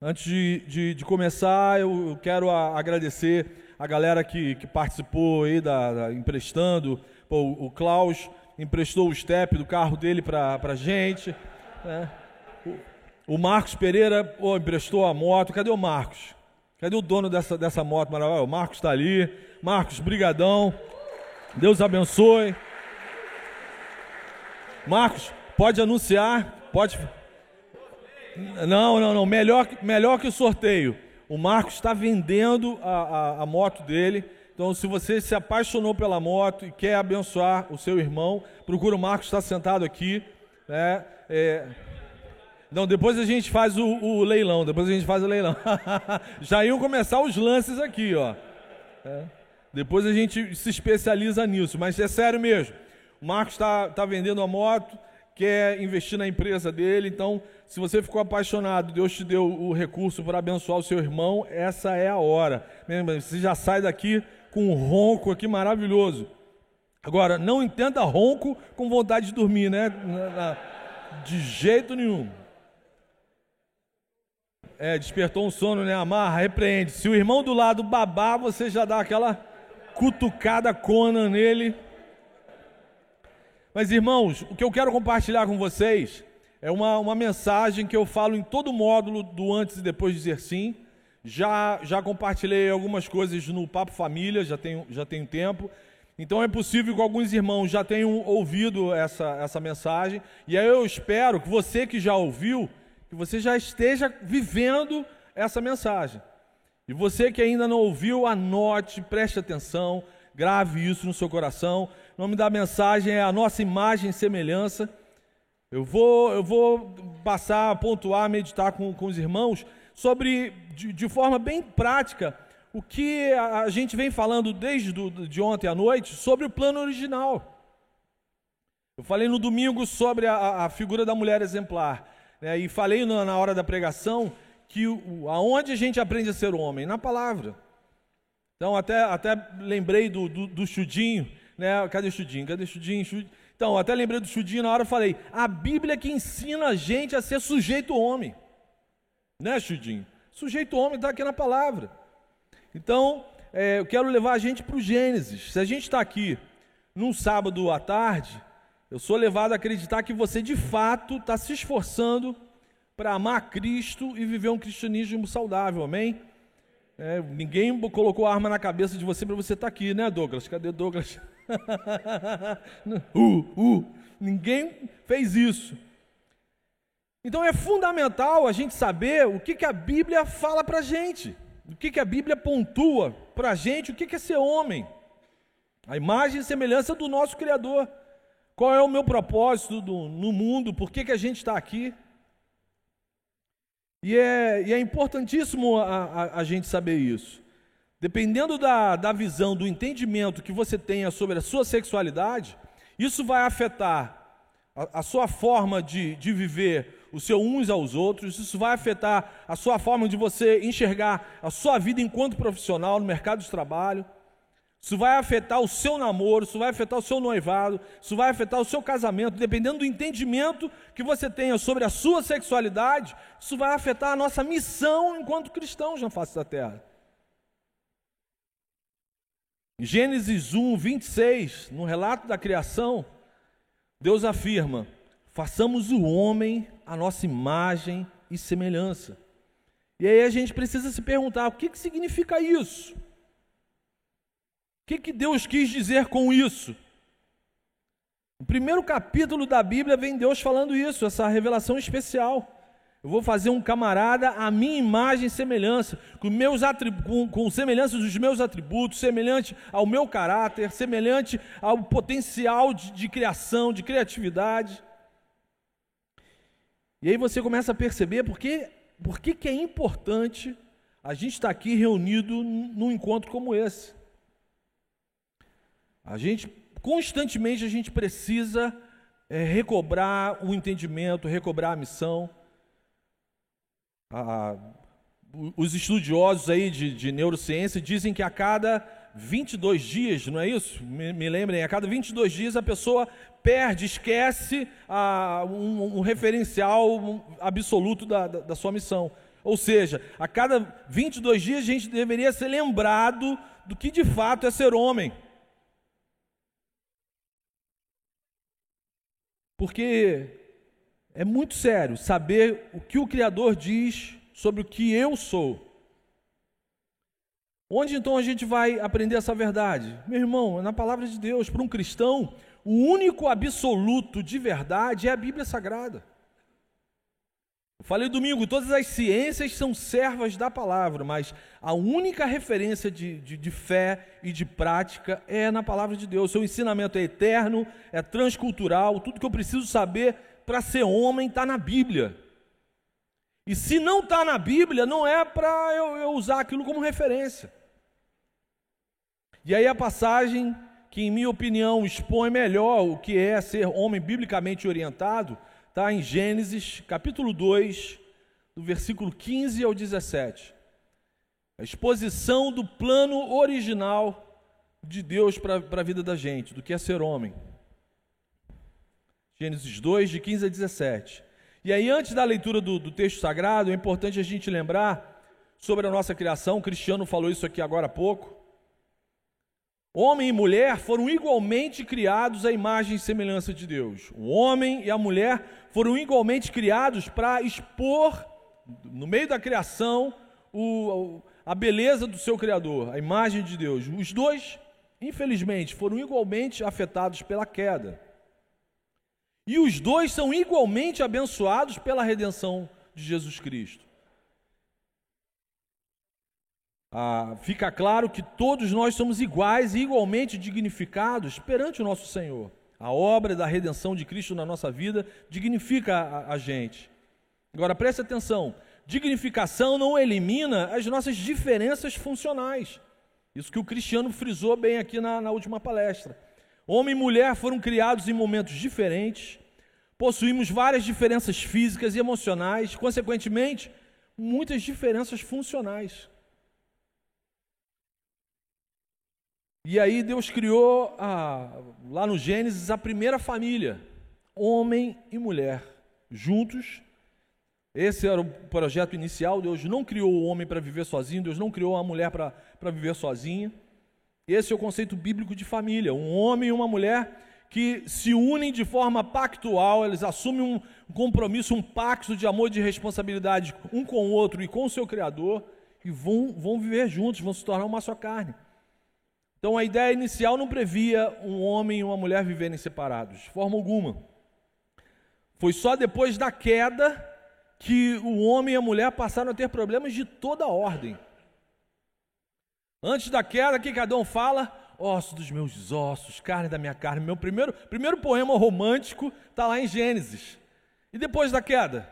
Antes de começar, eu quero agradecer a galera que participou aí, emprestando. Pô, o Klaus emprestou o step do carro dele pra gente, né? O Marcos Pereira emprestou a moto. Cadê o Marcos? Cadê o dono dessa moto maravilhosa? O Marcos está ali. Marcos, brigadão. Deus abençoe. Marcos, pode anunciar? Pode. Não. Melhor que o sorteio. O Marcos está vendendo a moto dele. Então, se você se apaixonou pela moto e quer abençoar o seu irmão, procura o Marcos, está sentado aqui, né? Não, depois a gente faz o leilão. Já iam começar os lances aqui, ó. Depois a gente se especializa nisso, mas é sério mesmo. O Marcos está vendendo a moto, quer investir na empresa dele. Então, se você ficou apaixonado, Deus te deu o recurso para abençoar o seu irmão, essa é a hora. Você já sai daqui com um ronco aqui maravilhoso. Agora, não entenda ronco com vontade de dormir, né? De jeito nenhum. Despertou um sono, né? Amarra, repreende. Se o irmão do lado babar, você já dá aquela cutucada Conan nele. Mas, irmãos, o que eu quero compartilhar com vocês é uma mensagem que eu falo em todo módulo do antes e depois de dizer sim. Já compartilhei algumas coisas no Papo Família, já tenho tempo. Então é possível que alguns irmãos já tenham ouvido essa mensagem. E aí eu espero que você que já ouviu, que você já esteja vivendo essa mensagem. E você que ainda não ouviu, anote, preste atenção, grave isso no seu coração. O nome da mensagem é A Nossa Imagem e Semelhança. Eu vou passar a pontuar, meditar com os irmãos sobre, de forma bem prática, o que a gente vem falando desde de ontem à noite sobre o plano original. Eu falei no domingo sobre a figura da mulher exemplar, né? E falei na hora da pregação que aonde a gente aprende a ser homem? Na palavra. Então até lembrei do Chudinho, né? Cadê o Chudinho? Então até lembrei do Chudinho na hora eu falei, a Bíblia que ensina a gente a ser sujeito homem. Né, Chudinho? Sujeito homem está aqui na palavra. Então, eu quero levar a gente para o Gênesis. Se a gente está aqui num sábado à tarde, eu sou levado a acreditar que você de fato está se esforçando para amar Cristo e viver um cristianismo saudável, amém? Ninguém colocou a arma na cabeça de você para você estar aqui, né, Douglas? Cadê Douglas? Ninguém fez isso. Então é fundamental a gente saber o que a Bíblia fala para a gente, o que a Bíblia pontua para a gente, o que é ser homem, a imagem e semelhança do nosso Criador. Qual é o meu propósito no mundo, por que a gente está aqui? E é importantíssimo a gente saber isso. Dependendo da visão, do entendimento que você tenha sobre a sua sexualidade, isso vai afetar a sua forma de viver o seu uns aos outros, isso vai afetar a sua forma de você enxergar a sua vida enquanto profissional no mercado de trabalho, isso vai afetar o seu namoro, isso vai afetar o seu noivado, isso vai afetar o seu casamento, dependendo do entendimento que você tenha sobre a sua sexualidade, isso vai afetar a nossa missão enquanto cristãos na face da terra. Em Gênesis 1, 26, no relato da criação, Deus afirma, façamos o homem a nossa imagem e semelhança. E aí a gente precisa se perguntar, o que significa isso? O que Deus quis dizer com isso? No primeiro capítulo da Bíblia vem Deus falando isso, essa revelação especial. Eu vou fazer um camarada à minha imagem e semelhança, com semelhança dos meus atributos, semelhante ao meu caráter, semelhante ao potencial de criação, de criatividade. E aí você começa a perceber por que é importante a gente estar aqui reunido num encontro como esse. Constantemente a gente precisa recobrar o entendimento, recobrar a missão. Os estudiosos aí de neurociência dizem que a cada 22 dias, não é isso? Me lembrem, a cada 22 dias a pessoa esquece um referencial absoluto da sua missão. Ou seja, a cada 22 dias a gente deveria ser lembrado do que de fato é ser homem. Porque é muito sério saber o que o Criador diz sobre o que eu sou. Onde então a gente vai aprender essa verdade? Meu irmão, é na palavra de Deus. Para um cristão, o único absoluto de verdade é a Bíblia Sagrada. Eu falei domingo, todas as ciências são servas da palavra, mas a única referência de fé e de prática é na palavra de Deus. Seu ensinamento é eterno, é transcultural, tudo que eu preciso saber para ser homem está na Bíblia. E se não está na Bíblia, não é para eu usar aquilo como referência. E aí a passagem que, em minha opinião, expõe melhor o que é ser homem biblicamente orientado, está em Gênesis, capítulo 2, do versículo 15 ao 17. A exposição do plano original de Deus para a vida da gente, do que é ser homem. Gênesis 2, de 15 a 17. E aí, antes da leitura do texto sagrado, é importante a gente lembrar sobre a nossa criação. O Cristiano falou isso aqui agora há pouco. Homem e mulher foram igualmente criados à imagem e semelhança de Deus. O homem e a mulher foram igualmente criados para expor, no meio da criação, a beleza do seu Criador, a imagem de Deus. Os dois, infelizmente, foram igualmente afetados pela queda. E os dois são igualmente abençoados pela redenção de Jesus Cristo. Fica claro que todos nós somos iguais e igualmente dignificados perante o nosso Senhor. A obra da redenção de Cristo na nossa vida dignifica a gente. Agora, preste atenção, dignificação não elimina as nossas diferenças funcionais. Isso que o Cristiano frisou bem aqui na última palestra. Homem e mulher foram criados em momentos diferentes, possuímos várias diferenças físicas e emocionais, consequentemente, muitas diferenças funcionais. E aí Deus criou, lá no Gênesis, a primeira família, homem e mulher, juntos. Esse era o projeto inicial. Deus não criou o homem para viver sozinho, Deus não criou a mulher para viver sozinha. Esse é o conceito bíblico de família, um homem e uma mulher que se unem de forma pactual, eles assumem um compromisso, um pacto de amor e de responsabilidade um com o outro e com o seu Criador, e vão viver juntos, vão se tornar uma só carne. Então a ideia inicial não previa um homem e uma mulher viverem separados, de forma alguma. Foi só depois da queda que o homem e a mulher passaram a ter problemas de toda ordem. Antes da queda, que Adão fala, osso dos meus ossos, carne da minha carne. Meu primeiro poema romântico está lá em Gênesis. E depois da queda?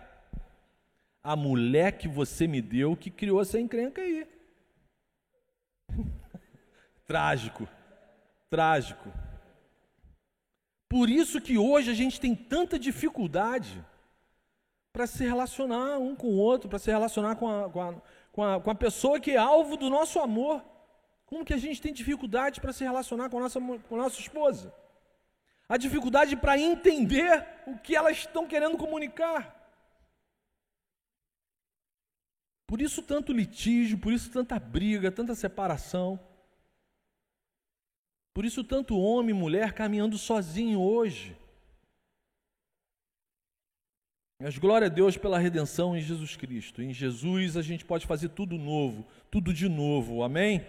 A mulher que você me deu que criou essa encrenca aí. Trágico, trágico. Por isso que hoje a gente tem tanta dificuldade para se relacionar um com o outro, para se relacionar com a pessoa que é alvo do nosso amor. Como que a gente tem dificuldade para se relacionar com a nossa esposa? A dificuldade para entender o que elas estão querendo comunicar. Por isso tanto litígio, por isso tanta briga, tanta separação. Por isso tanto homem e mulher caminhando sozinho hoje. Mas glória a Deus pela redenção em Jesus Cristo. Em Jesus a gente pode fazer tudo novo, tudo de novo, amém?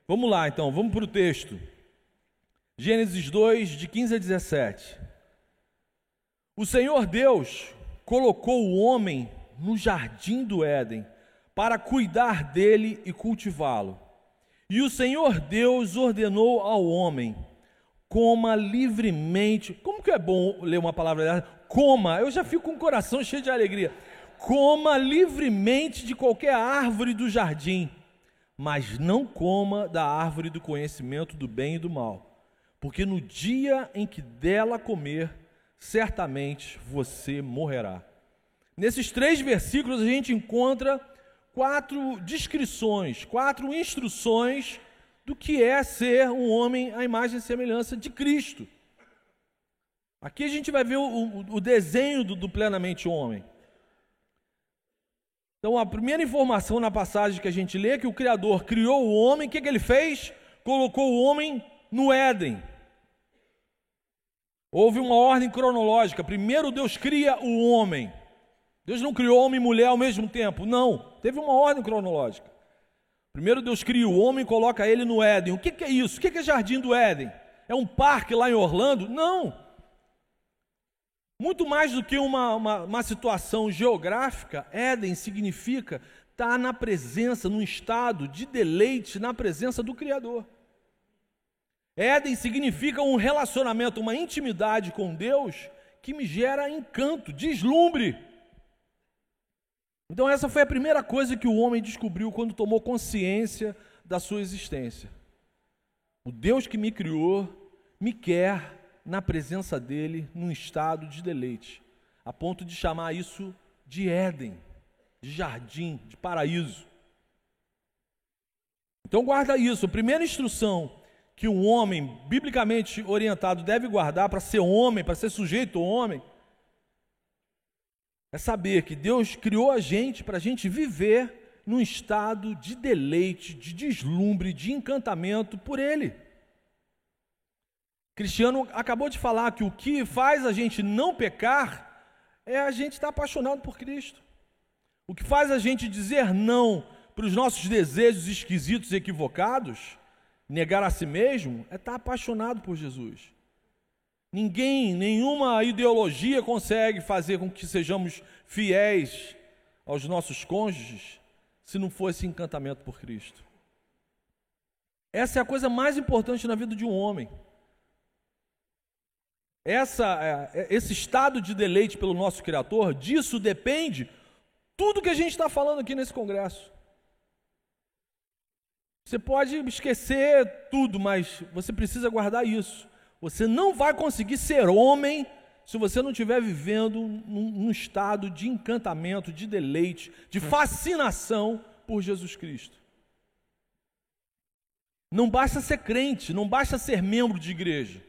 Vamos lá então, vamos para o texto. Gênesis 2, de 15 a 17. O Senhor Deus colocou o homem no jardim do Éden para cuidar dele e cultivá-lo. E o Senhor Deus ordenou ao homem, coma livremente. Como que é bom ler uma palavra dessa? Coma, eu já fico com o coração cheio de alegria. Coma livremente de qualquer árvore do jardim, mas não coma da árvore do conhecimento do bem e do mal, porque no dia em que dela comer, certamente você morrerá. Nesses 3 versículos a gente encontra 4 descrições, 4 instruções do que é ser um homem à imagem e semelhança de Cristo. Aqui a gente vai ver o desenho do plenamente homem. Então, a primeira informação na passagem que a gente lê é que o Criador criou o homem. O que ele fez? Colocou o homem no Éden. Houve uma ordem cronológica. Primeiro Deus cria o homem. Deus não criou homem e mulher ao mesmo tempo. Não, teve uma ordem cronológica. Primeiro Deus cria o homem e coloca ele no Éden. O que é isso? O que é Jardim do Éden? É um parque lá em Orlando? Não. Muito mais do que uma situação geográfica, Éden significa estar na presença, num estado de deleite, na presença do Criador. Éden significa um relacionamento, uma intimidade com Deus que me gera encanto, deslumbre. Então essa foi a primeira coisa que o homem descobriu quando tomou consciência da sua existência. O Deus que me criou me quer na presença dele, num estado de deleite, a ponto de chamar isso de Éden, de jardim, de paraíso. Então guarda isso. A primeira instrução que um homem biblicamente orientado deve guardar para ser homem, para ser sujeito ao homem, é saber que Deus criou a gente para a gente viver num estado de deleite, de deslumbre, de encantamento por Ele. Cristiano acabou de falar que o que faz a gente não pecar é a gente estar apaixonado por Cristo. O que faz a gente dizer não para os nossos desejos esquisitos e equivocados, negar a si mesmo, é estar apaixonado por Jesus. Nenhuma ideologia consegue fazer com que sejamos fiéis aos nossos cônjuges se não for esse encantamento por Cristo. Essa é a coisa mais importante na vida de um homem. Esse estado de deleite pelo nosso Criador, disso depende tudo que a gente está falando aqui nesse congresso. Você pode esquecer tudo, mas você precisa guardar isso. Você não vai conseguir ser homem se você não estiver vivendo num estado de encantamento, de deleite, de fascinação por Jesus Cristo. Não basta ser crente, não basta ser membro de igreja.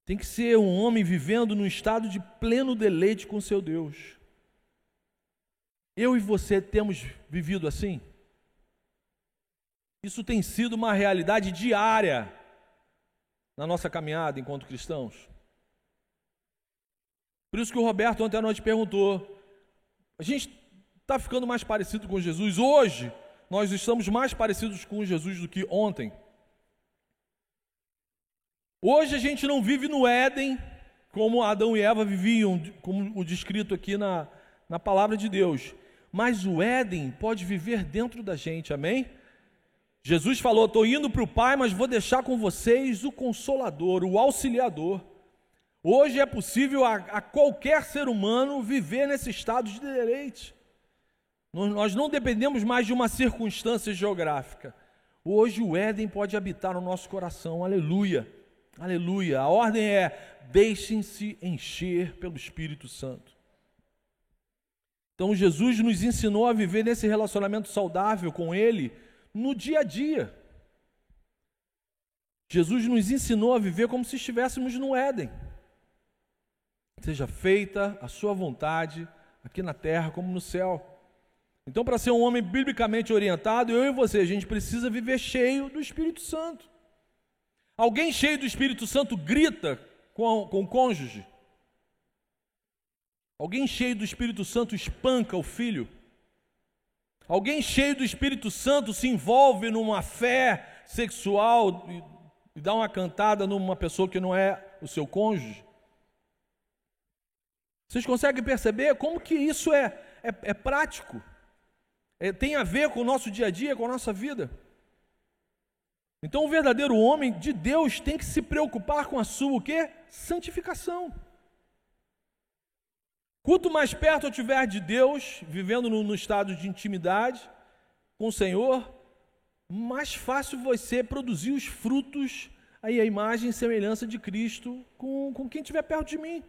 Tem que ser um homem vivendo num estado de pleno deleite com seu Deus. Eu e você temos vivido assim? Isso tem sido uma realidade diária na nossa caminhada enquanto cristãos. Por isso que o Roberto ontem à noite perguntou, a gente está ficando mais parecido com Jesus? Hoje, nós estamos mais parecidos com Jesus do que ontem. Hoje a gente não vive no Éden como Adão e Eva viviam, como o descrito aqui na palavra de Deus. Mas o Éden pode viver dentro da gente, amém? Jesus falou, estou indo para o Pai, mas vou deixar com vocês o Consolador, o Auxiliador. Hoje é possível a qualquer ser humano viver nesse estado de deleite. Nós não dependemos mais de uma circunstância geográfica. Hoje o Éden pode habitar no nosso coração, aleluia. Aleluia, a ordem é, deixem-se encher pelo Espírito Santo. Então Jesus nos ensinou a viver nesse relacionamento saudável com Ele no dia a dia. Jesus nos ensinou a viver como se estivéssemos no Éden. Seja feita a sua vontade, aqui na terra como no céu. Então, para ser um homem biblicamente orientado, eu e você, a gente precisa viver cheio do Espírito Santo. Alguém cheio do Espírito Santo grita com o cônjuge? Alguém cheio do Espírito Santo espanca o filho? Alguém cheio do Espírito Santo se envolve numa fé sexual e dá uma cantada numa pessoa que não é o seu cônjuge? Vocês conseguem perceber como que isso é prático? Tem a ver com o nosso dia a dia, com a nossa vida? Então, o verdadeiro homem de Deus tem que se preocupar com a sua, o quê? Santificação. Quanto mais perto eu estiver de Deus, vivendo no estado de intimidade com o Senhor, mais fácil vai ser produzir os frutos, aí a imagem e semelhança de Cristo com quem estiver perto de mim.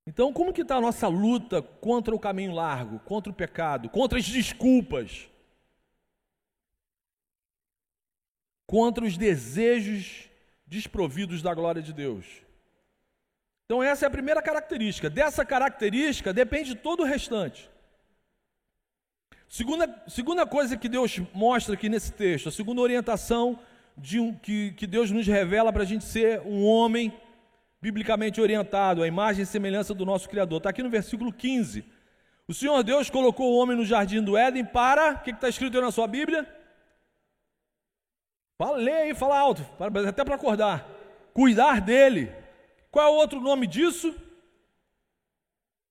Então, como que está a nossa luta contra o caminho largo, contra o pecado, contra as desculpas? Contra os desejos desprovidos da glória de Deus. Então essa é a primeira característica. Dessa característica depende todo o restante. Segunda coisa que Deus mostra aqui nesse texto, a segunda orientação que Deus nos revela para a gente ser um homem biblicamente orientado, à imagem e semelhança do nosso Criador. Está aqui no versículo 15. O Senhor Deus colocou o homem no jardim do Éden para... O que está escrito aí na sua Bíblia? Lê aí, fala alto, até para acordar. Cuidar dele. Qual é o outro nome disso?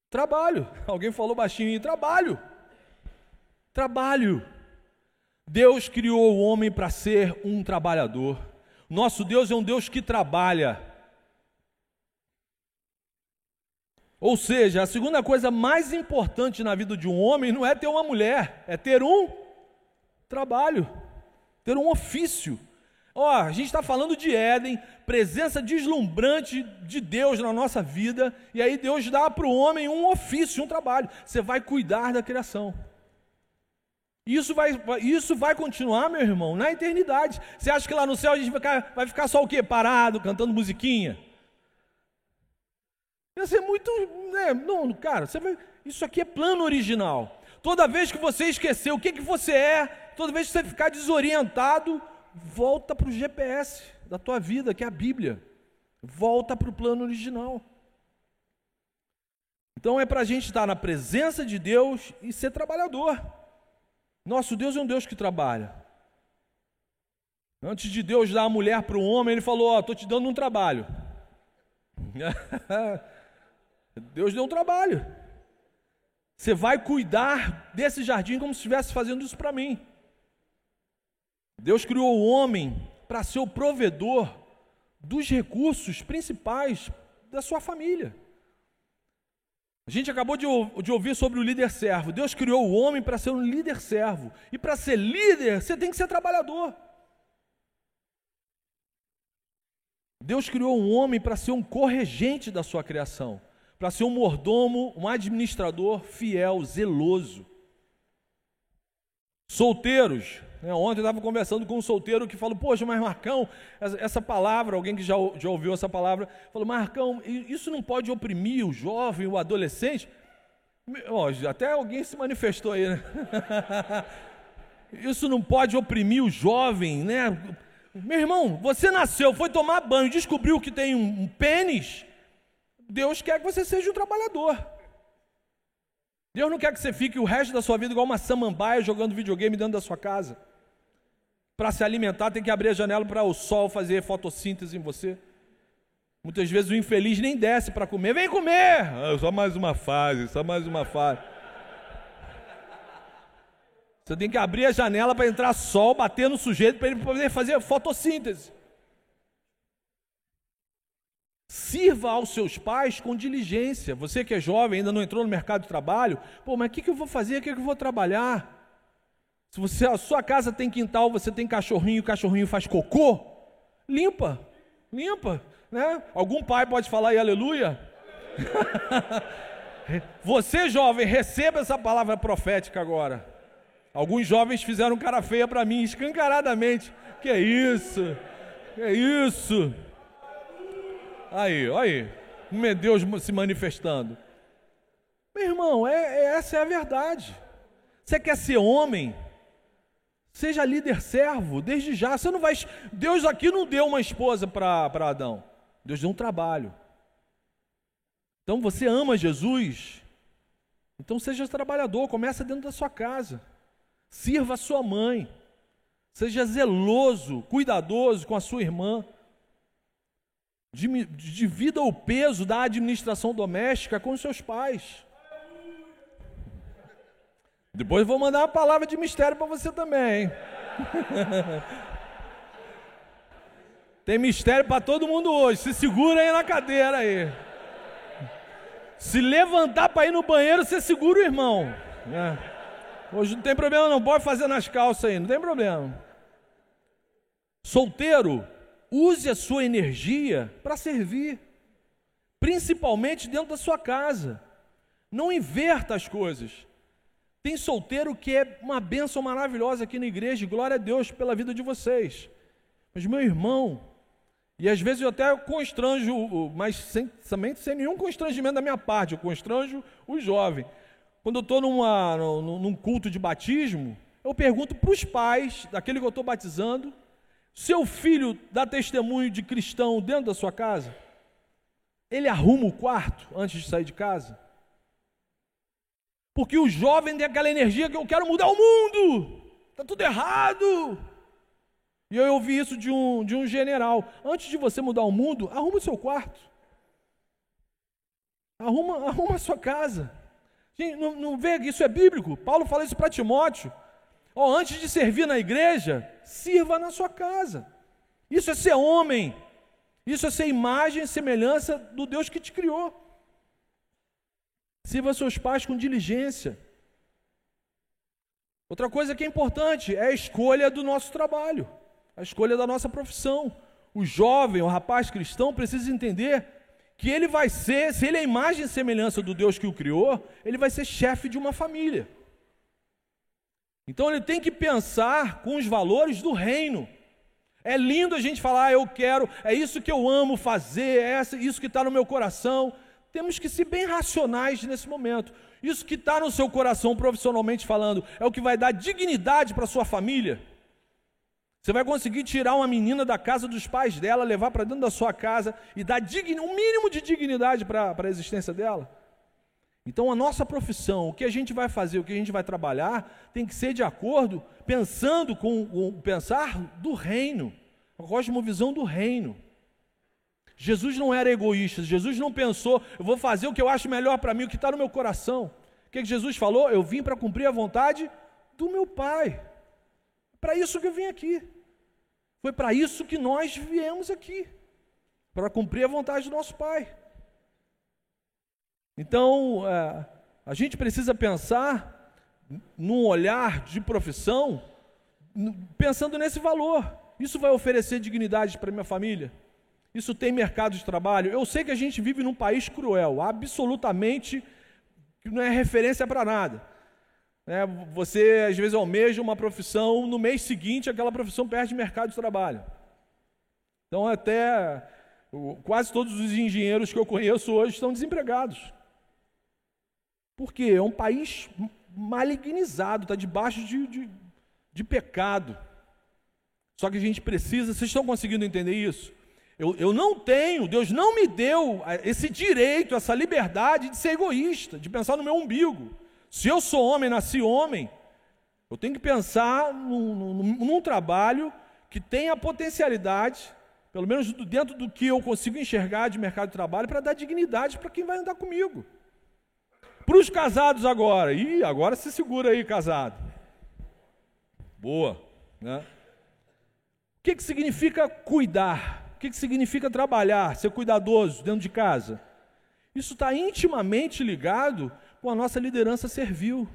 Trabalho. Alguém falou baixinho aí, trabalho. Trabalho. Deus criou o homem para ser um trabalhador. Nosso Deus é um Deus que trabalha. Ou seja, a segunda coisa mais importante na vida de um homem não é ter uma mulher, é ter um trabalho, ter um ofício. A gente está falando de Éden, presença deslumbrante de Deus na nossa vida, e aí Deus dá para o homem um ofício, um trabalho. Você vai cuidar da criação. Isso vai continuar, meu irmão, na eternidade. Você acha que lá no céu a gente vai ficar só o quê? Parado, cantando musiquinha? Vai ser muito... Não, cara, isso aqui é plano original. Toda vez que você esquecer o que você é, toda vez que você ficar desorientado, volta para o GPS da tua vida, que é a Bíblia. Volta para o plano original. Então é para a gente estar na presença de Deus e ser trabalhador. Nosso Deus é um Deus que trabalha. Antes de Deus dar a mulher para o homem, Ele falou, estou te dando um trabalho. Deus deu um trabalho. Você vai cuidar desse jardim como se estivesse fazendo isso para mim. Deus criou o homem para ser o provedor dos recursos principais da sua família. A gente acabou de ouvir sobre o líder servo. Deus criou o homem para ser um líder servo. E para ser líder, você tem que ser trabalhador. Deus criou um homem para ser um corregente da sua criação, para ser um mordomo, um administrador fiel, zeloso. Solteiros, ontem eu estava conversando com um solteiro que falou, poxa, mas Marcão, essa palavra, alguém que já ouviu essa palavra, falou, Marcão, isso não pode oprimir o jovem, o adolescente? Até alguém se manifestou aí, né? Isso não pode oprimir o jovem, né? Meu irmão, você nasceu, foi tomar banho, descobriu que tem um pênis, Deus quer que você seja um trabalhador. Deus não quer que você fique o resto da sua vida igual uma samambaia jogando videogame dentro da sua casa. Para se alimentar tem que abrir a janela para o sol fazer fotossíntese em você. Muitas vezes o infeliz nem desce para comer. Vem comer! Só mais uma fase, só mais uma fase. Você tem que abrir a janela para entrar sol, bater no sujeito para ele poder fazer fotossíntese. Sirva aos seus pais com diligência. Você que é jovem, ainda não entrou no mercado de trabalho, mas o que eu vou fazer? O que eu vou trabalhar? Se a sua casa tem quintal, você tem cachorrinho, o cachorrinho faz cocô, limpa, né? Algum pai pode falar aí, aleluia? Você, jovem, receba essa palavra profética agora. Alguns jovens fizeram cara feia para mim, escancaradamente. Que é isso? Que é isso? Aí, olha aí, meu Deus se manifestando. Meu irmão, essa é a verdade. Você quer ser homem? Seja líder servo, desde já. Você não vai. Deus aqui não deu uma esposa para Adão. Deus deu um trabalho. Então você ama Jesus? Então seja trabalhador, começa dentro da sua casa. Sirva a sua mãe. Seja zeloso, cuidadoso com a sua irmã. Divida o peso da administração doméstica com os seus pais. Depois eu vou mandar uma palavra de mistério para você também, hein? Tem mistério para todo mundo hoje. Se segura aí na cadeira aí. Se levantar para ir no banheiro, você segura o irmão. Hoje não tem problema não, pode fazer nas calças aí, não tem problema. Solteiro, use a sua energia para servir, principalmente dentro da sua casa. Não inverta as coisas. Tem solteiro que é uma bênção maravilhosa aqui na igreja, glória a Deus pela vida de vocês. Mas meu irmão, E às vezes eu até constranjo, mas também sem nenhum constrangimento da minha parte, eu constranjo o jovem. Quando eu estou num culto de batismo, eu pergunto para os pais daquele que eu estou batizando: seu filho dá testemunho de cristão dentro da sua casa? Ele arruma o quarto antes de sair de casa? Porque o jovem tem aquela energia que eu quero mudar o mundo, está tudo errado. E eu ouvi isso de um general: antes de você mudar o mundo, arruma o seu quarto, arruma a sua casa. Gente, não vê que isso é bíblico? Paulo fala isso para Timóteo: antes de servir na igreja, sirva na sua casa. Isso é ser homem, isso é ser imagem e semelhança do Deus que te criou. Sirva seus pais com diligência. Outra coisa que é importante é a escolha do nosso trabalho, a escolha da nossa profissão. O jovem, o rapaz cristão precisa entender que ele vai ser, se ele é a imagem e semelhança do Deus que o criou, ele vai ser chefe de uma família. Então ele tem que pensar com os valores do reino. É lindo a gente falar: eu quero, é isso que eu amo fazer, é isso que está no meu coração. Temos que ser bem racionais nesse momento. Isso que está no seu coração, profissionalmente falando, é o que vai dar dignidade para a sua família. Você vai conseguir tirar uma menina da casa dos pais dela, levar para dentro da sua casa e dar um mínimo de dignidade para a existência dela? Então a nossa profissão, o que a gente vai fazer, o que a gente vai trabalhar, tem que ser de acordo, pensando com o pensar do reino, a cosmovisão do reino. Jesus não era egoísta, Jesus não pensou: eu vou fazer o que eu acho melhor para mim, o que está no meu coração. O que Jesus falou? Eu vim para cumprir a vontade do meu Pai. Para isso que eu vim aqui. Foi para isso que nós viemos aqui, para cumprir a vontade do nosso Pai. Então, a gente precisa pensar num olhar de profissão, pensando nesse valor. Isso vai oferecer dignidade para minha família? Isso tem mercado de trabalho? Eu sei que a gente vive num país cruel, absolutamente, que não é referência para nada. Você às vezes almeja uma profissão, no mês seguinte aquela profissão perde mercado de trabalho. Então quase todos os engenheiros que eu conheço hoje estão desempregados. Por quê? É um país malignizado, está debaixo de pecado. Só que a gente precisa, vocês estão conseguindo entender isso? Eu não tenho, Deus não me deu esse direito, essa liberdade de ser egoísta, de pensar no meu umbigo. Se eu sou homem, nasci homem, eu tenho que pensar num trabalho que tenha potencialidade, pelo menos dentro do que eu consigo enxergar de mercado de trabalho, para dar dignidade para quem vai andar comigo. Para os casados agora, agora se segura aí, casado. Boa, né? O que significa cuidar? O que significa trabalhar, ser cuidadoso dentro de casa? Isso está intimamente ligado com a nossa liderança servil.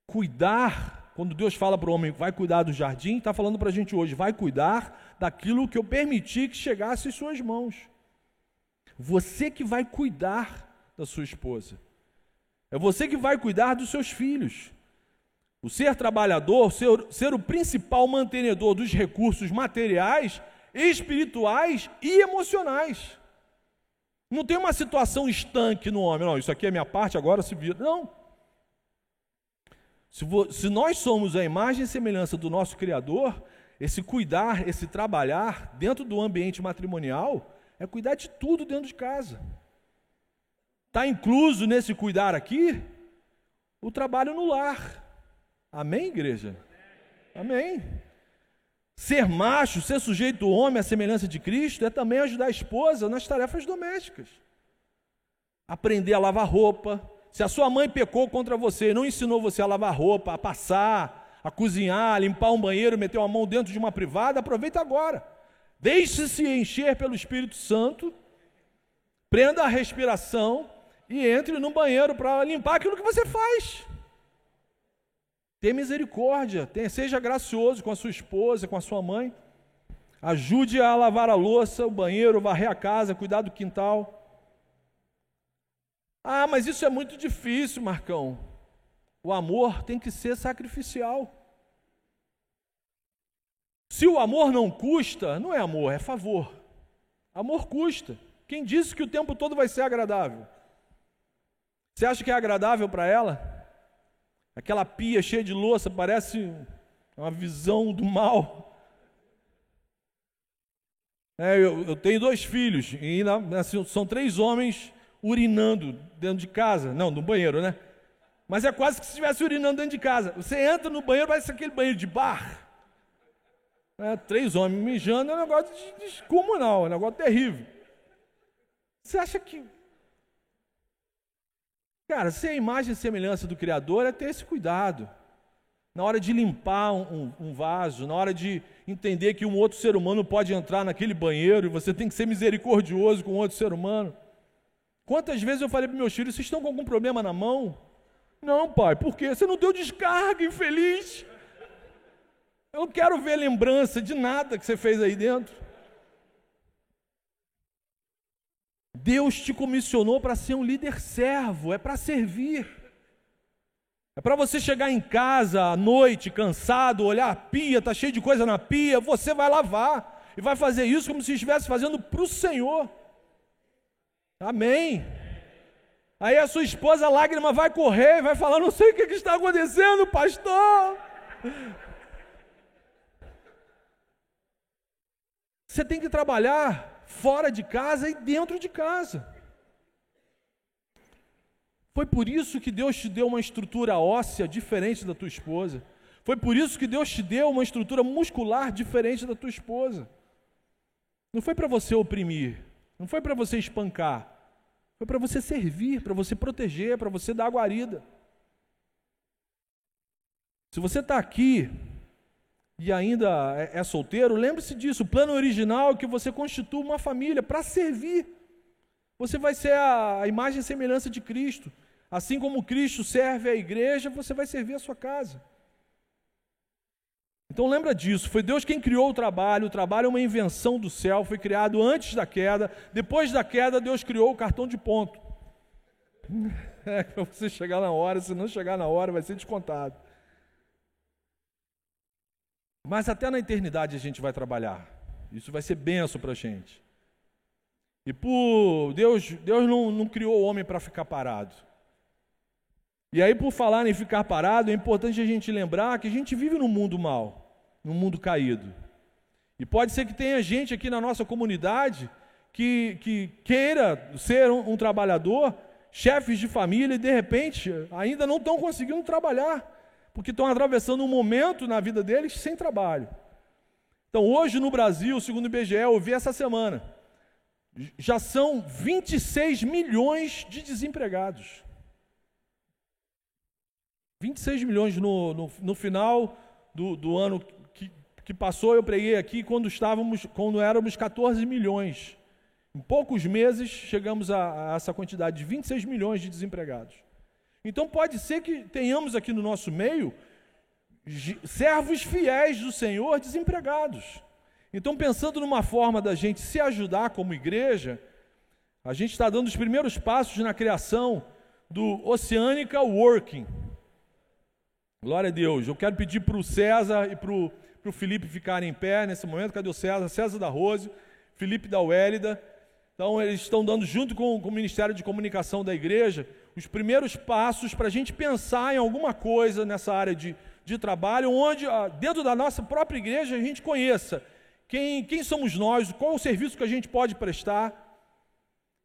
Cuidar, quando Deus fala para o homem: vai cuidar do jardim, está falando para a gente hoje: vai cuidar daquilo que eu permiti que chegasse às suas mãos. Você que vai cuidar da sua esposa. É você que vai cuidar dos seus filhos. O ser trabalhador, ser o principal mantenedor dos recursos materiais, espirituais e emocionais. Não tem uma situação estanque no homem: não, isso aqui é minha parte, agora se vira. Não. Se nós somos a imagem e semelhança do nosso Criador, esse cuidar, esse trabalhar dentro do ambiente matrimonial, é cuidar de tudo dentro de casa. Está incluso nesse cuidar aqui o trabalho no lar. Amém, igreja? Amém. Ser macho, ser sujeito ao homem à semelhança de Cristo, é também ajudar a esposa nas tarefas domésticas. Aprender a lavar roupa. Se a sua mãe pecou contra você, não ensinou você a lavar roupa, a passar, a cozinhar, a limpar um banheiro, meter uma mão dentro de uma privada, aproveita agora. Deixe-se encher pelo Espírito Santo, prenda a respiração e entre no banheiro para limpar aquilo que você faz. Tenha misericórdia, seja gracioso com a sua esposa, com a sua mãe. Ajude a lavar a louça, o banheiro, varrer a casa, cuidar do quintal. Ah, mas isso é muito difícil, Marcão. O amor tem que ser sacrificial. Se o amor não custa, não é amor, é favor. Amor custa. Quem disse que o tempo todo vai ser agradável? Você acha que é agradável para ela? Aquela pia cheia de louça parece uma visão do mal. Eu tenho 2 filhos e são 3 homens urinando dentro de casa. Não, no banheiro, né? Mas é quase que se estivesse urinando dentro de casa. Você entra no banheiro, parece aquele banheiro de bar. 3 homens mijando é um negócio descomunal, é um negócio terrível. Você acha que... Cara, ser a imagem e semelhança do Criador é ter esse cuidado. Na hora de limpar um vaso, na hora de entender que um outro ser humano pode entrar naquele banheiro e você tem que ser misericordioso com outro ser humano. Quantas vezes eu falei para meus filhos, vocês estão com algum problema na mão? Não, pai, por quê? Você não deu descarga, infeliz. Eu não quero ver lembrança de nada que você fez aí dentro. Deus te comissionou para ser um líder servo, é para servir. É para você chegar em casa à noite, cansado, olhar a pia, está cheio de coisa na pia, você vai lavar. E vai fazer isso como se estivesse fazendo para o Senhor. Amém. Aí a sua esposa, a lágrima vai correr, vai falar, não sei o que está acontecendo, pastor. Você tem que trabalhar fora de casa e dentro de casa. Foi por isso que Deus te deu uma estrutura óssea diferente da tua esposa. Foi por isso que Deus te deu uma estrutura muscular diferente da tua esposa. Não foi para você oprimir, não foi para você espancar, foi para você servir, para você proteger, para você dar guarida. Se você está aqui e ainda é solteiro, lembre-se disso, o plano original é que você constitua uma família para servir. Você vai ser a imagem e semelhança de Cristo. Assim como Cristo serve a igreja, você vai servir a sua casa. Então lembra disso, foi Deus quem criou o trabalho é uma invenção do céu, foi criado antes da queda, depois da queda Deus criou o cartão de ponto. Para você chegar na hora, se não chegar na hora vai ser descontado. Mas até na eternidade a gente vai trabalhar, isso vai ser bênção para a gente. E por Deus não criou o homem para ficar parado. E aí, por falar em ficar parado, é importante a gente lembrar que a gente vive num mundo mau, num mundo caído. E pode ser que tenha gente aqui na nossa comunidade que queira ser um trabalhador, chefes de família, e de repente ainda não estão conseguindo trabalhar, porque estão atravessando um momento na vida deles sem trabalho. Então, hoje no Brasil, segundo o IBGE, eu vi essa semana, já são 26 milhões de desempregados. 26 milhões no final do ano que passou, eu preguei aqui quando éramos 14 milhões. Em poucos meses chegamos a essa quantidade de 26 milhões de desempregados. Então pode ser que tenhamos aqui no nosso meio servos fiéis do Senhor desempregados. Então, pensando numa forma da gente se ajudar como igreja, a gente está dando os primeiros passos na criação do Oceânica Working. Glória a Deus. Eu quero pedir para o César e para o Felipe ficarem em pé nesse momento. Cadê o César? César da Rose, Felipe da Wélida. Então, eles estão dando, junto com o Ministério de Comunicação da igreja, os primeiros passos para a gente pensar em alguma coisa nessa área de trabalho, onde, dentro da nossa própria igreja, a gente conheça quem somos nós, qual o serviço que a gente pode prestar.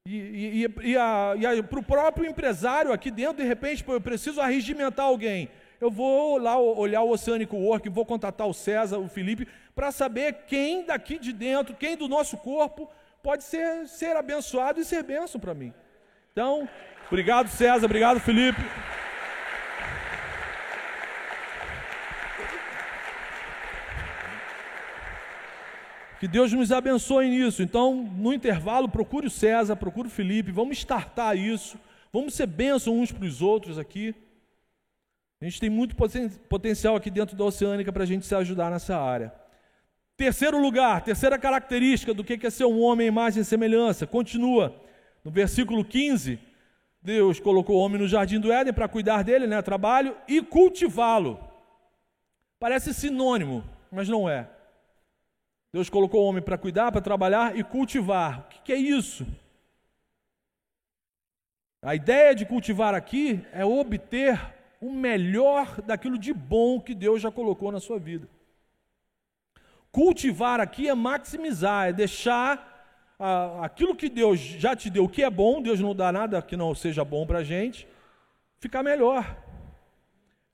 E para o próprio empresário aqui dentro, de repente, eu preciso arregimentar alguém. Eu vou lá olhar o Oceânico Work, vou contatar o César, o Felipe, para saber quem daqui de dentro, quem do nosso corpo pode ser abençoado e ser bênção para mim. Então, obrigado César, obrigado Felipe. Que Deus nos abençoe nisso. Então, no intervalo, procure o César, procure o Felipe, vamos startar isso, vamos ser bênção uns para os outros aqui. A gente tem muito potencial aqui dentro da Oceânica para a gente se ajudar nessa área. Terceiro lugar, terceira característica do que é ser um homem, imagem e semelhança. Continua, no versículo 15, Deus colocou o homem no jardim do Éden para cuidar dele, trabalho, e cultivá-lo. Parece sinônimo, mas não é. Deus colocou o homem para cuidar, para trabalhar e cultivar. O que é isso? A ideia de cultivar aqui é obter o melhor daquilo de bom que Deus já colocou na sua vida. Cultivar aqui é maximizar, é deixar aquilo que Deus já te deu, que é bom, Deus não dá nada que não seja bom para a gente, ficar melhor.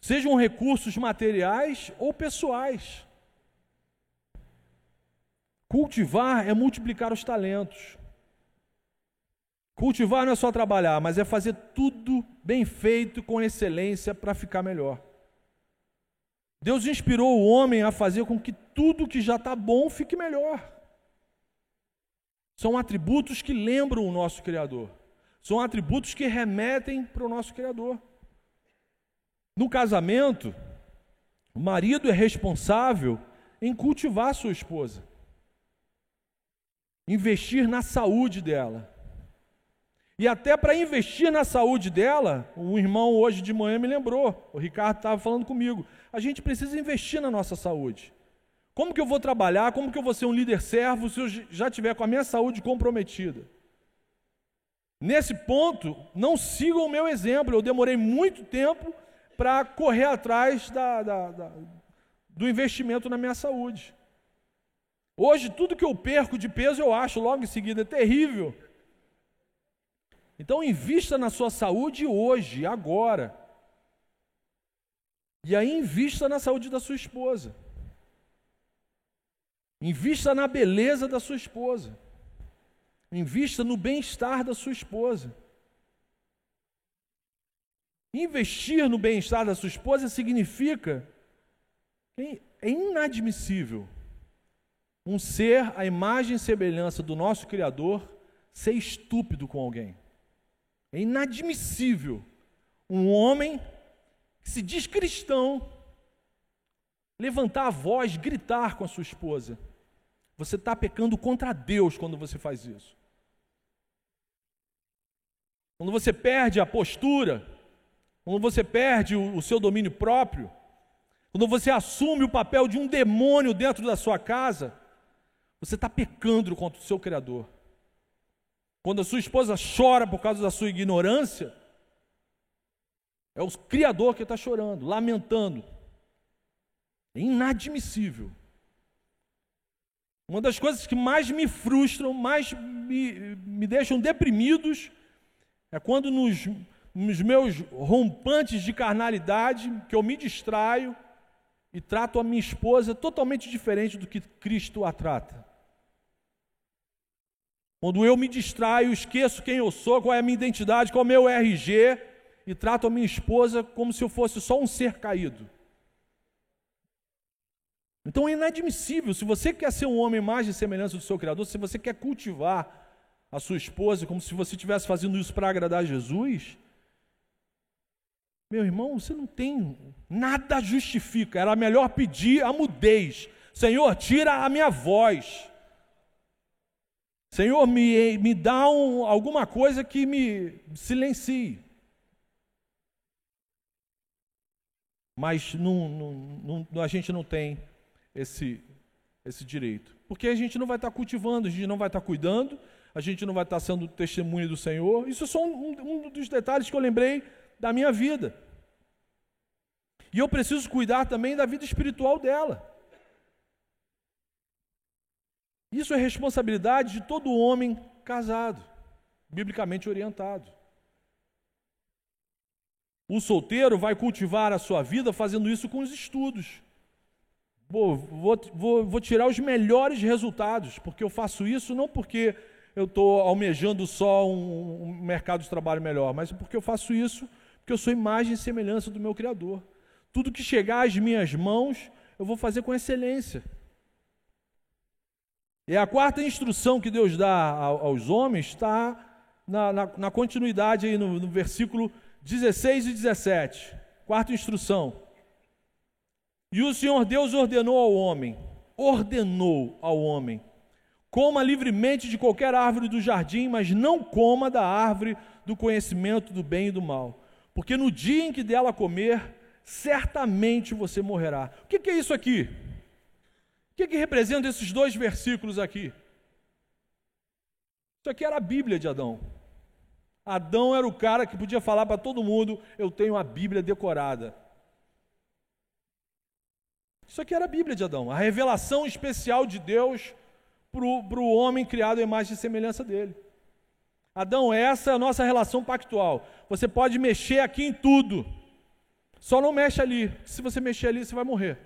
Sejam recursos materiais ou pessoais. Cultivar é multiplicar os talentos. Cultivar não é só trabalhar, mas é fazer tudo bem feito, com excelência, para ficar melhor. Deus inspirou o homem a fazer com que tudo que já está bom fique melhor. São atributos que lembram o nosso Criador. São atributos que remetem para o nosso Criador. No casamento, o marido é responsável em cultivar a sua esposa. Investir na saúde dela. E até para investir na saúde dela, um irmão hoje de manhã me lembrou, o Ricardo estava falando comigo, a gente precisa investir na nossa saúde. Como que eu vou trabalhar, como que eu vou ser um líder servo se eu já estiver com a minha saúde comprometida? Nesse ponto, não sigam o meu exemplo, eu demorei muito tempo para correr atrás do investimento na minha saúde. Hoje, tudo que eu perco de peso, eu acho logo em seguida terrível. Então, invista na sua saúde hoje, agora. E aí, invista na saúde da sua esposa. Invista na beleza da sua esposa. Invista no bem-estar da sua esposa. Investir no bem-estar da sua esposa significa que é inadmissível um ser à imagem e semelhança do nosso Criador ser estúpido com alguém. É inadmissível um homem que se diz cristão levantar a voz, gritar com a sua esposa. Você está pecando contra Deus quando você faz isso. Quando você perde a postura, quando você perde o seu domínio próprio, quando você assume o papel de um demônio dentro da sua casa, você está pecando contra o seu Criador. Quando a sua esposa chora por causa da sua ignorância, é o Criador que está chorando, lamentando. É inadmissível. Uma das coisas que mais me frustram, mais me deixam deprimidos, é quando nos meus rompantes de carnalidade, que eu me distraio e trato a minha esposa totalmente diferente do que Cristo a trata. Quando eu me distraio, esqueço quem eu sou, qual é a minha identidade, qual é o meu RG, e trato a minha esposa como se eu fosse só um ser caído. Então é inadmissível, se você quer ser um homem imagem e semelhança do seu Criador, se você quer cultivar a sua esposa como se você estivesse fazendo isso para agradar a Jesus, meu irmão, você não tem, nada justifica, era melhor pedir a mudez. Senhor, tira a minha voz. Senhor, me dá alguma coisa que me silencie. Mas a gente não tem esse direito. Porque a gente não vai estar cultivando, a gente não vai estar cuidando, a gente não vai estar sendo testemunha do Senhor. Isso é só um dos detalhes que eu lembrei da minha vida. E eu preciso cuidar também da vida espiritual dela. Isso é responsabilidade de todo homem casado, biblicamente orientado. O solteiro vai cultivar a sua vida fazendo isso com os estudos. Vou tirar os melhores resultados, porque eu faço isso não porque eu estou almejando só um mercado de trabalho melhor, mas porque eu faço isso porque eu sou imagem e semelhança do meu Criador. Tudo que chegar às minhas mãos, eu vou fazer com excelência. E a quarta instrução que Deus dá aos homens está na continuidade aí no versículo 16 e 17. Quarta instrução. E o Senhor Deus ordenou ao homem, coma livremente de qualquer árvore do jardim, mas não coma da árvore do conhecimento do bem e do mal, porque no dia em que dela comer, certamente você morrerá. O que é isso aqui? que representam esses 2 versículos aqui? Isso aqui era a Bíblia de Adão. Adão era o cara que podia falar para todo mundo: eu tenho a Bíblia decorada. Isso aqui era a Bíblia de Adão, a revelação especial de Deus para o homem criado à imagem e semelhança dele. Adão, essa é a nossa relação pactual. Você pode mexer aqui em tudo, só não mexe ali. Se você mexer ali, você vai morrer.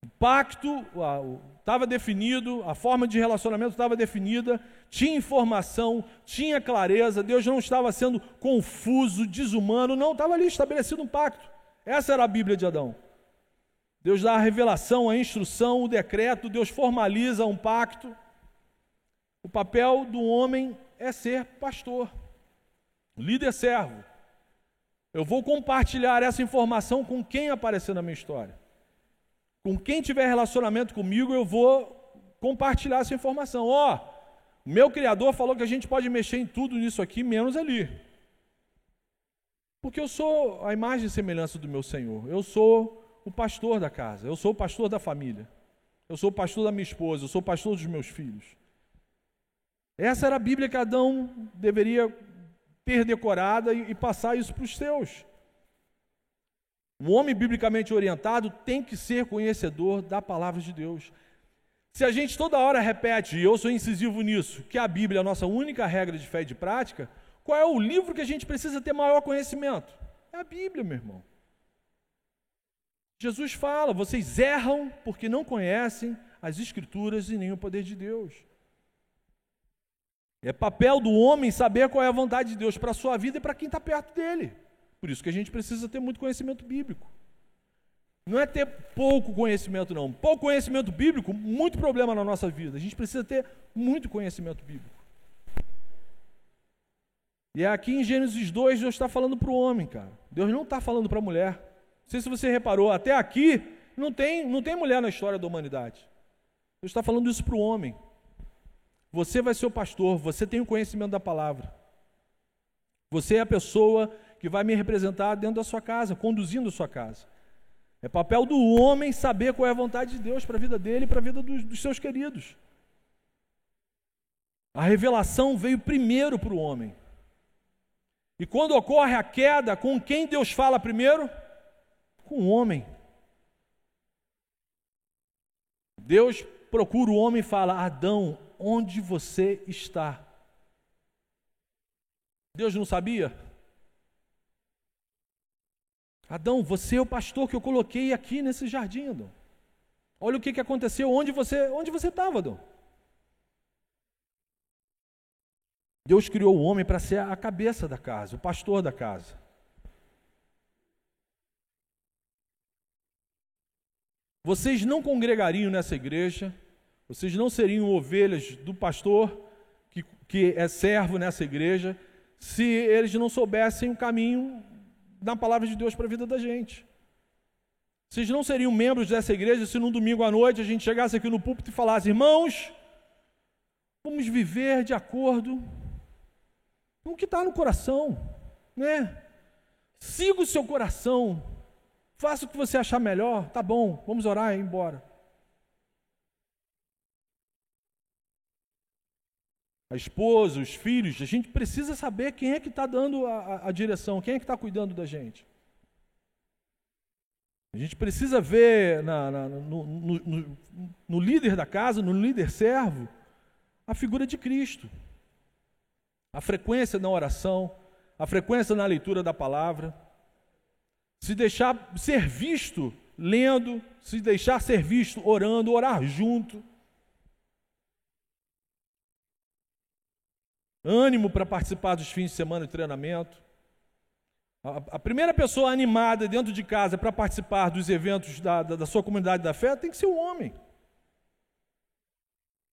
O pacto estava definido, a forma de relacionamento estava definida, tinha informação, tinha clareza, Deus não estava sendo confuso, desumano, não, estava ali estabelecido um pacto. Essa era a Bíblia de Adão. Deus dá a revelação, a instrução, o decreto, Deus formaliza um pacto. O papel do homem é ser pastor, líder servo. Eu vou compartilhar essa informação com quem aparecer na minha história. Com quem tiver relacionamento comigo, eu vou compartilhar essa informação. O meu Criador falou que a gente pode mexer em tudo nisso aqui, menos ali. Porque eu sou a imagem e semelhança do meu Senhor. Eu sou o pastor da casa, eu sou o pastor da família, eu sou o pastor da minha esposa, eu sou o pastor dos meus filhos. Essa era a Bíblia que Adão deveria ter decorada e passar isso para os seus. Um homem biblicamente orientado tem que ser conhecedor da palavra de Deus. Se a gente toda hora repete, e eu sou incisivo nisso, que a Bíblia é a nossa única regra de fé e de prática, qual é o livro que a gente precisa ter maior conhecimento? É a Bíblia, meu irmão. Jesus fala: vocês erram porque não conhecem as Escrituras e nem o poder de Deus. É papel do homem saber qual é a vontade de Deus para a sua vida e para quem está perto dele. Por isso que a gente precisa ter muito conhecimento bíblico. Não é ter pouco conhecimento, não. Pouco conhecimento bíblico, muito problema na nossa vida. A gente precisa ter muito conhecimento bíblico. E aqui em Gênesis 2, Deus está falando para o homem, cara. Deus não está falando para a mulher. Não sei se você reparou, até aqui não tem mulher na história da humanidade. Deus está falando isso para o homem. Você vai ser o pastor, você tem o conhecimento da palavra. Você é a pessoa que vai me representar dentro da sua casa, conduzindo a sua casa. É papel do homem saber qual é a vontade de Deus para a vida dele e para a vida dos seus queridos. A revelação veio primeiro para o homem. E quando ocorre a queda, com quem Deus fala primeiro? Com o homem. Deus procura o homem e fala: Adão, onde você está? Deus não sabia? Adão, você é o pastor que eu coloquei aqui nesse jardim, Adão. Olha o que aconteceu, onde você estava, Adão? Deus criou o homem para ser a cabeça da casa, o pastor da casa. Vocês não congregariam nessa igreja, vocês não seriam ovelhas do pastor que é servo nessa igreja, se eles não soubessem o caminho da palavra de Deus para a vida da gente. Vocês não seriam membros dessa igreja se num domingo à noite a gente chegasse aqui no púlpito e falasse: irmãos, vamos viver de acordo com o que está no coração, né? Siga o seu coração, faça o que você achar melhor, tá bom, vamos orar e ir embora. A esposa, os filhos, a gente precisa saber quem é que está dando a direção, quem é que está cuidando da gente. A gente precisa ver no líder da casa, no líder servo, a figura de Cristo. A frequência na oração, a frequência na leitura da palavra. Se deixar ser visto lendo, se deixar ser visto orando, orar junto. Ânimo para participar dos fins de semana de treinamento. A primeira pessoa animada dentro de casa para participar dos eventos da sua comunidade da fé tem que ser o homem.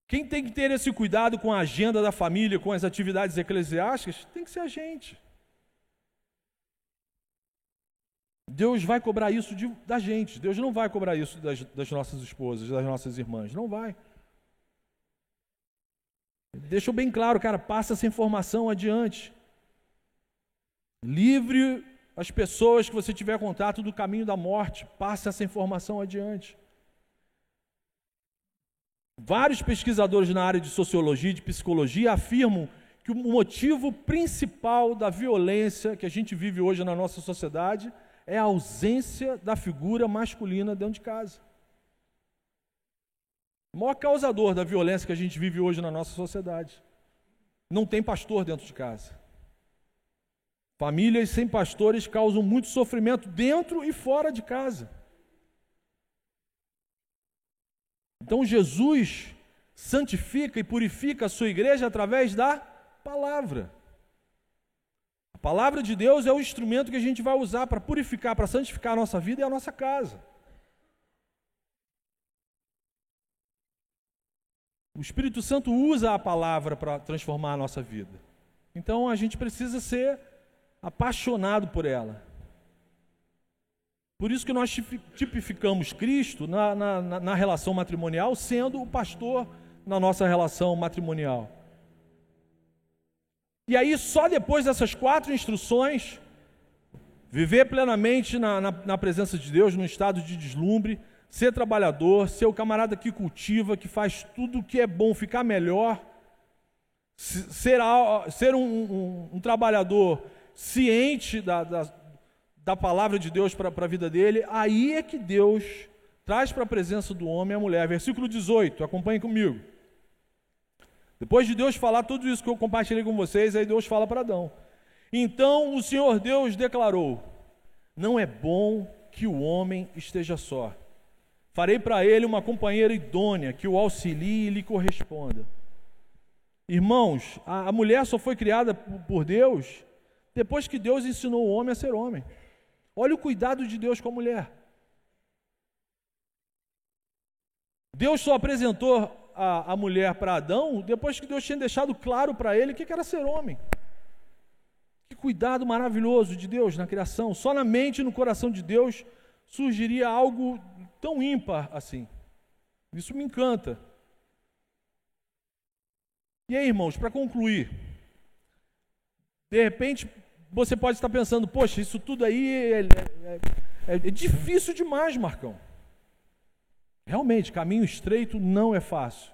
Quem tem que ter esse cuidado com a agenda da família, com as atividades eclesiásticas, tem que ser a gente. Deus vai cobrar isso da gente. Deus não vai cobrar isso das nossas esposas, das nossas irmãs. Não vai. Deixou bem claro, cara, passa essa informação adiante. Livre as pessoas que você tiver contato do caminho da morte, passe essa informação adiante. Vários pesquisadores na área de sociologia e de psicologia afirmam que o motivo principal da violência que a gente vive hoje na nossa sociedade é a ausência da figura masculina dentro de casa. O maior causador da violência que a gente vive hoje na nossa sociedade. Não tem pastor dentro de casa. Famílias sem pastores causam muito sofrimento dentro e fora de casa. Então Jesus santifica e purifica a sua igreja através da palavra. A palavra de Deus é o instrumento que a gente vai usar para purificar, para santificar a nossa vida e a nossa casa. O Espírito Santo usa a palavra para transformar a nossa vida. Então a gente precisa ser apaixonado por ela. Por isso que nós tipificamos Cristo na relação matrimonial, sendo o pastor na nossa relação matrimonial. E aí, só depois dessas 4 instruções, viver plenamente na presença de Deus, num estado de deslumbre, ser trabalhador, ser o camarada que cultiva, que faz tudo o que é bom, ficar melhor, ser um trabalhador ciente da palavra de Deus para a vida dele, aí é que Deus traz para a presença do homem a mulher. Versículo 18, acompanhe comigo. Depois de Deus falar tudo isso que eu compartilhei com vocês, aí Deus fala para Adão. Então o Senhor Deus declarou: não é bom que o homem esteja só. Farei para ele uma companheira idônea, que o auxilie e lhe corresponda. Irmãos, a mulher só foi criada por Deus depois que Deus ensinou o homem a ser homem. Olha o cuidado de Deus com a mulher. Deus só apresentou a mulher para Adão depois que Deus tinha deixado claro para ele o que era ser homem. Que cuidado maravilhoso de Deus na criação. Só na mente e no coração de Deus surgiria algo tão ímpar assim. Isso me encanta. E aí, irmãos, para concluir, de repente você pode estar pensando: poxa, isso tudo aí é difícil demais, Marcão. Realmente, caminho estreito não é fácil.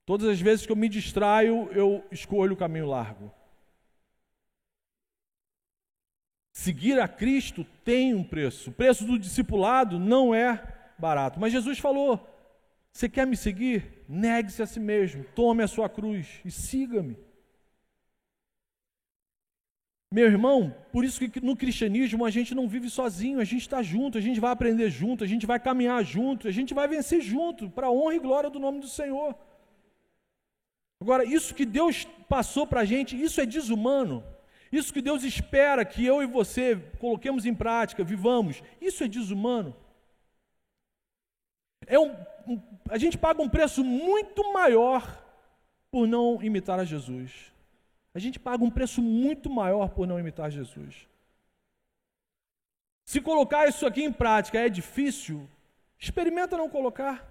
Todas as vezes que eu me distraio, eu escolho o caminho largo. Seguir a Cristo tem um preço. O preço do discipulado não é barato. Mas Jesus falou: você quer me seguir? Negue-se a si mesmo, tome a sua cruz e siga-me. Meu irmão, por isso que no cristianismo a gente não vive sozinho, a gente está junto, a gente vai aprender junto, a gente vai caminhar junto, a gente vai vencer junto, para a honra e glória do nome do Senhor. Agora, isso que Deus passou para a gente, isso é desumano. Isso que Deus espera que eu e você coloquemos em prática, vivamos, isso é desumano. A gente paga um preço muito maior por não imitar a Jesus. A gente paga um preço muito maior por não imitar Jesus. Se colocar isso aqui em prática é difícil, experimenta não colocar.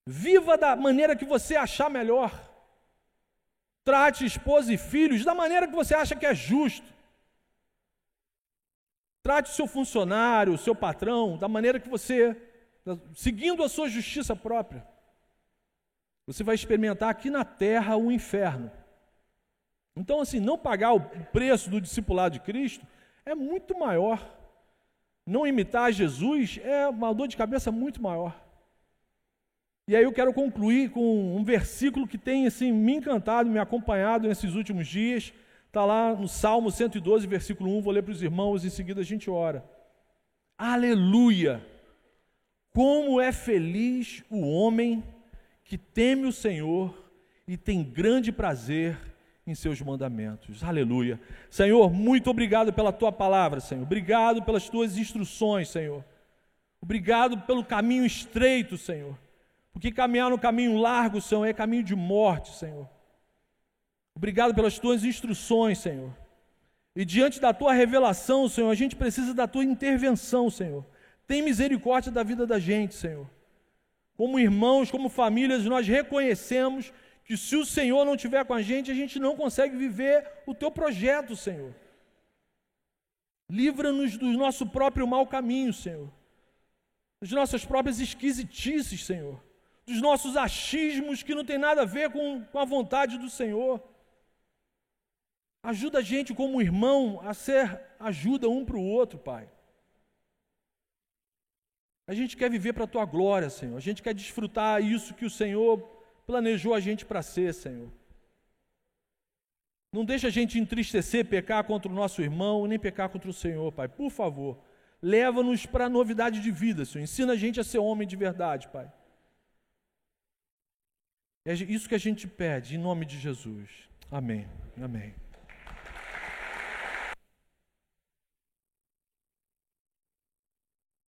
Viva da maneira que você achar melhor. Trate esposa e filhos da maneira que você acha que é justo. Trate o seu funcionário, o seu patrão, da maneira que você, seguindo a sua justiça própria. Você vai experimentar aqui na terra o inferno. Então, assim, não pagar o preço do discipulado de Cristo é muito maior. Não imitar Jesus é uma dor de cabeça muito maior. E aí eu quero concluir com um versículo que tem assim, me encantado, me acompanhado nesses últimos dias. Está lá no Salmo 112, versículo 1, vou ler para os irmãos, em seguida a gente ora. Aleluia! Como é feliz o homem que teme o Senhor e tem grande prazer em seus mandamentos. Aleluia. Senhor, muito obrigado pela tua palavra, Senhor. Obrigado pelas tuas instruções, Senhor. Obrigado pelo caminho estreito, Senhor. Porque caminhar no caminho largo, Senhor, é caminho de morte, Senhor. Obrigado pelas tuas instruções, Senhor. E diante da tua revelação, Senhor, a gente precisa da tua intervenção, Senhor. Tem misericórdia da vida da gente, Senhor. Como irmãos, como famílias, nós reconhecemos que se o Senhor não estiver com a gente não consegue viver o teu projeto, Senhor. Livra-nos do nosso próprio mau caminho, Senhor. Das nossas próprias esquisitices, Senhor. dos nossos achismos que não tem nada a ver com a vontade do Senhor. Ajuda a gente como irmão a ser ajuda um para o outro, Pai. A gente quer viver para a Tua glória, Senhor. A gente quer desfrutar isso que o Senhor planejou a gente para ser, Senhor. Não deixa a gente entristecer, pecar contra o nosso irmão, nem pecar contra o Senhor, Pai. Por favor, leva-nos para a novidade de vida, Senhor. Ensina a gente a ser homem de verdade, Pai. É isso que a gente pede, em nome de Jesus. Amém. Amém.